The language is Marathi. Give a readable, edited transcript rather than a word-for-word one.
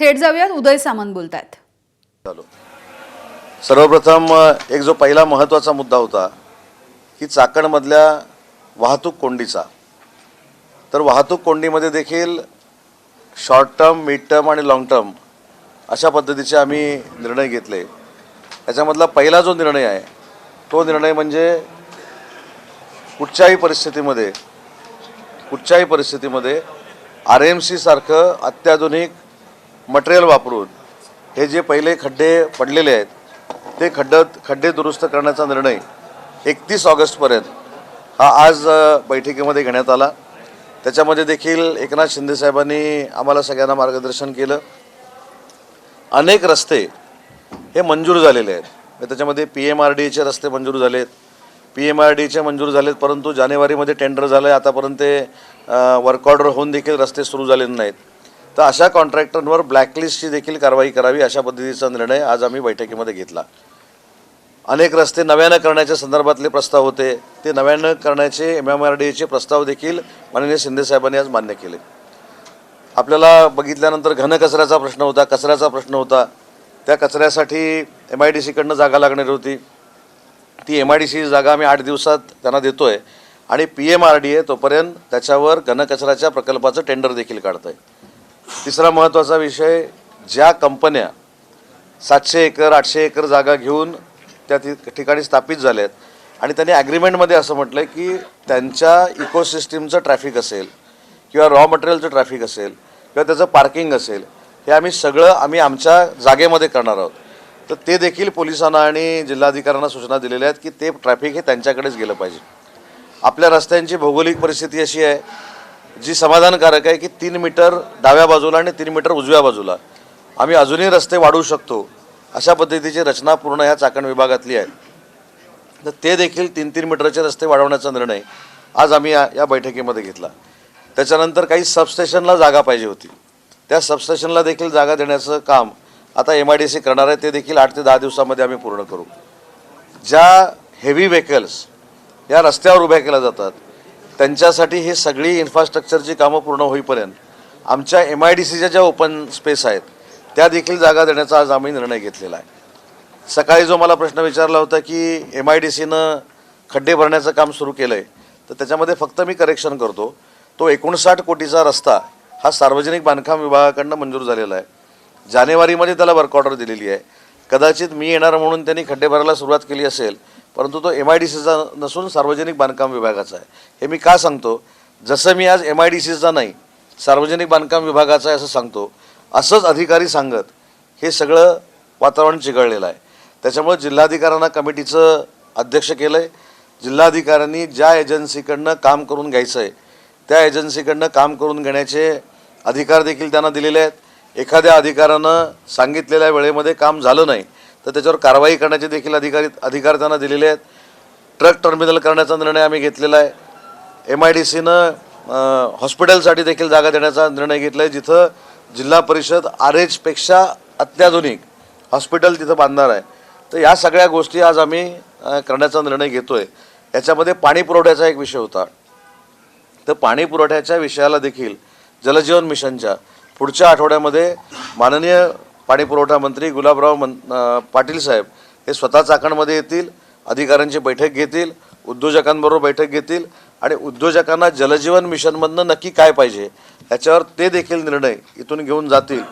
थेट जाऊयात, उदय सामंत बोलतायत। सर्वप्रथम एक जो पहिला महत्त्वाचा मुद्दा होता की चाकणमधल्या वाहतूक कोंडीचा, तर वाहतूक कोंडीमध्ये देखील शॉर्ट टर्म, मिड टर्म आणि लॉंग टर्म अशा पद्धतीचे आम्ही निर्णय घेतले। याच्यामधला पहिला जो निर्णय आहे तो निर्णय म्हणजे कुठच्याही परिस्थितीमध्ये RMC सारखं अत्याधुनिक मटेरियल वापरून हे जे पहिले खड्डे पडलेले आहेत ते खड्डे दुरुस्त करण्याचा निर्णय 31 ऑगस्टपर्यंत हा आज बैठकीमध्ये घेण्यात आला। त्याच्यामध्ये देखील एकनाथ शिंदे साहेबांनी आम्हाला सगळ्यांना मार्गदर्शन केलं। अनेक रस्ते हे मंजूर झालेले आहेत। त्याच्यामध्ये PMRDचे रस्ते मंजूर झालेत, PMRDचे मंजूर झालेत, परंतु जानेवारीमध्ये टेंडर झालं, आतापर्यंत ते वर्क ऑर्डर होऊन देखील रस्ते सुरू झालेले नाहीत। तर अशा कॉन्ट्रॅक्टरवर ब्लॅकलिस्टची देखील कारवाई करावी अशा पद्धतीचा निर्णय आज आम्ही बैठकीमध्ये घेतला। अनेक रस्ते नव्यानं करण्याच्या संदर्भातले प्रस्ताव होते, ते नव्यानं करण्याचे MMRDAचे प्रस्ताव देखील माननीय शिंदे साहेबांनी आज मान्य केले। आपल्याला बघितल्यानंतर घनकचऱ्याचा प्रश्न होता, कचऱ्याचा प्रश्न होता। त्या कचऱ्यासाठी MIDC कडनं जागा लागणार होती, ती MIDC जागा आम्ही 8 दिवसात त्यांना देतोय आणि PMRDA तोपर्यंत त्याच्यावर घनकचऱ्याच्या प्रकल्पाचं टेंडर देखील काढतंय। तिसरा महत्त्वाचा विषय, ज्या कंपन्या 700 एकर 800 एकर जागा घेऊन त्या ठिकाणी स्थापित झाल्यात आणि त्यांनी ॲग्रीमेंटमध्ये असं म्हटलं की त्यांच्या इकोसिस्टीमचं ट्रॅफिक असेल किंवा रॉ मटेरियलचं ट्रॅफिक असेल किंवा त्याचं पार्किंग असेल, हे आम्ही आमच्या जागेमध्ये करणार आहोत। तर ते देखील पोलिसांना आणि जिल्हाधिकाऱ्यांना सूचना दिलेल्या आहेत की ते ट्रॅफिक हे त्यांच्याकडेच गेलं पाहिजे। आपल्या रस्त्यांची भौगोलिक परिस्थिती अशी आहे जी समाधानकारक आहे की 3 मीटर डाव्या बाजूला आणि 3 मीटर उजव्या बाजूला आम्ही अजूनही रस्ते वाढवू शकतो, अशा पद्धतीची रचना पूर्ण ह्या चाकण विभागातली आहे। तर ते देखील 3-3 मीटरचे रस्ते वाढवण्याचा निर्णय आज आम्ही या बैठकीमध्ये घेतला। त्याच्यानंतर काही सबस्टेशनला जागा पाहिजे होती, त्या सबस्टेशनला देखील जागा देण्याचं काम आता MIDC करणार आहे, ते देखील 8 ते 10 दिवसामध्ये आम्ही पूर्ण करू। ज्या हेवी व्हेकल्स या रस्त्यावर उभ्या केल्या जातात त्यांच्यासाठी हे सगळी इन्फ्रास्ट्रक्चरची कामं पूर्ण होईपर्यंत आमच्या MIDCच्या ज्या ओपन स्पेस आहेत त्या देखील जागा देण्याचा आज आम्ही निर्णय घेतलेला आहे। सकाळी जो मला प्रश्न विचारला होता की MIDCनं खड्डे भरण्याचं काम सुरू केलं आहे, तर त्याच्यामध्ये फक्त मी करेक्शन करतो, तो 59 कोटीचा रस्ता हा सार्वजनिक बांधकाम विभागाकडनं मंजूर झालेला आहे। जानेवारीमध्ये त्याला वर्क ऑर्डर दिलेली आहे। कदाचित मी येणार म्हणून त्यांनी खड्डे भरायला सुरुवात केली असेल, परंतु तो MIDCचा नसून सार्वजनिक बांधकाम विभागाचा आहे। हे मी का सांगतो, जसं मी आज MIDCचा नाही सार्वजनिक बांधकाम विभागाचा आहे असं सांगतो, असंच अधिकारी सांगत हे सगळं वातावरण चिघळलेलं आहे। त्याच्यामुळे जिल्हाधिकाऱ्यांना कमिटीचं अध्यक्ष केलं आहे। जिल्हाधिकाऱ्यांनी ज्या एजन्सीकडनं काम करून घ्यायचं आहे त्या एजन्सीकडनं काम करून घेण्याचे अधिकार देखील त्यांना दिलेले आहेत। एखाद्या अधिकाऱ्यानं सांगितलेल्या वेळेमध्ये काम झालं नाही तर त्याच्यावर कारवाई करण्याचे देखील अधिकार त्यांना दिलेले आहेत। ट्रक टर्मिनल करण्याचा निर्णय आम्ही घेतलेला आहे। MIDCनं हॉस्पिटलसाठी देखील जागा देण्याचा निर्णय घेतला आहे, जिथं जिल्हा परिषद RH अत्याधुनिक हॉस्पिटल तिथं बांधणार आहे। तर या सगळ्या गोष्टी आज आम्ही करण्याचा निर्णय घेतोय। याच्यामध्ये पाणी पुरवठ्याचा एक विषय होता, तर पाणी पुरवठ्याच्या विषयाला देखील जलजीवन मिशनच्या पुढच्या आठवड्यामध्ये माननीय पाणी पुरवठा मंत्री गुलाबराव पाटील साहेब हे स्वतः चाकणमध्ये येतील, अधिकाऱ्यांची बैठक घेतील, उद्योजकांबरोबर बैठक घेतील आणि उद्योजकांना जलजीवन मिशनमधनं नक्की काय पाहिजे याच्यावर ते देखील निर्णय इथून घेऊन जातील।